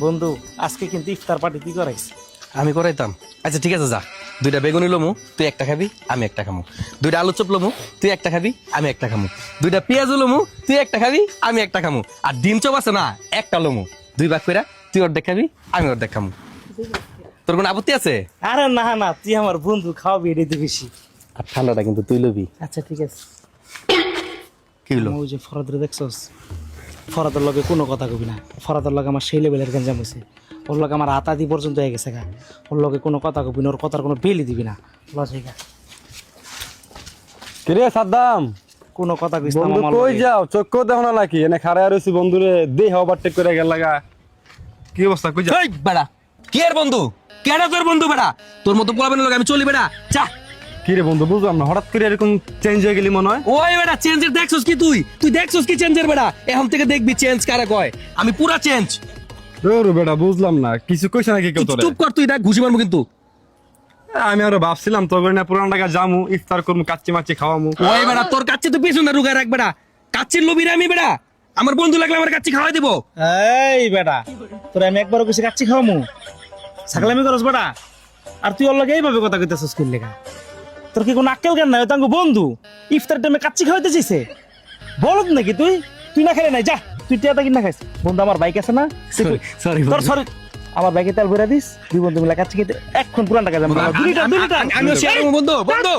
বন্ধু আজকে কিন্তু ইফতার পার্টি তুই করাইস। আমি করাইতাম। আচ্ছা ঠিক আছে, যা। 2টা বেগুনি লমু, তুই একটা খাবি, আমি একটা খামু। 2টা আলু চপ লমু, তুই একটা খাবি, আমি একটা খামু। 2টা পেঁয়াজ লমু, তুই একটা খাবি, আমি একটা খামু। আর ডিম চপ আছে না, একটা লমু। 2 ভাগ কইরা তুই অর্ধেক খাবি, আমি অর্ধেক খামু। তোর কোনো আপত্তি আছে? আরে না না, তুই আমার বন্ধু, খাওয়াবি এটাই তো বেশি। আর ঠান্ডাটা কিন্তু তুই লবি। আচ্ছা ঠিক আছে। কি হলো? ওই যে ফরাদের দেখছস, ফরাদের লগে কোনো কথা কবি না। ফরাদের লগে আমার সেই লেভেলের গেঞ্জাম হয়েছে। ওর লগে আমার আতাদি পর্যন্ত হয়ে গেছে গা। ওর লগে কোনো কথা কবি না, ওর কথার কোনো বেলি দিবি না। লজেগা কিরে সাদ্দাম, কোনো কথা কইস না বন্ধু আমার কই লগে। যাও? চোখ দেখো না নাকি? এনে খাড়ায় রইছি বন্ধুরে দেহ ওভারটেক করে গেল লাগা। কি অবস্থা, কই যাও? এই বেড়া, কে এর বন্ধু? কেডা তোর বন্ধু বেড়া? তোর মতো পোলাবেন লোক আমি চলি বেড়া, যা। কি রে বন্ধু, বুঝলাম না, হঠাৎ করে এরকম চেঞ্জ হয়ে গেলি মনে হয়। ওই বেড়া, চেঞ্জের দেখছস কি তুই? তুই দেখছস কি চেঞ্জের বেড়া? এখন থেকে দেখবি চেঞ্জ কারে কয়। আমি পুরা চেঞ্জ। ওরে বেটা, বুঝলাম না, কিছু কইছ নাকি কেউ তোরে? চুপ কর তুই, দেখ ঘুষি মারবো কিন্তু। আমি আরো ভাবছিলাম তো না পুরান টাকা জামু, ইফতার করমু, কাচ্চি মাচ্চি খাওয়ামু। ওই বেড়া, তোর কাচ্চি তো পিছনে রুগায় রাখ বেড়া। কাচ্চির লোভী রে আমি বেড়া। আমার বন্ধু লাগলে আমার কাচ্চি খাওয়াই দিব। এই বেটা, তোর আমি একবারও কইছি কাচ্চি খাওয়ামু? ছাগলামি করস বেটা? আর তুই ওর লগে এইভাবে কথা কইতেছস কি লেগা? তোর কি কোনো আক্কেল জ্ঞান নাই? ও তো আঙ্গো বন্ধু, ইফতার টাইমে কাচ্চি খাওয়াইতে চাইছে। বলদ নাকি তুই? তুই না খেলে নাই, যা তুই টিয়াটা কিনা খাইস। বন্ধু আমার বাইক আছে না, সরি তোর সরি, আমার বাইকে তেল ভরে দিস, দুই বন্ধু মিলে কাচ্চি খেতে এক্ষণ পুরান টাকা যাবো। আমিও শেয়ার করবো বন্ধু। বন্ধু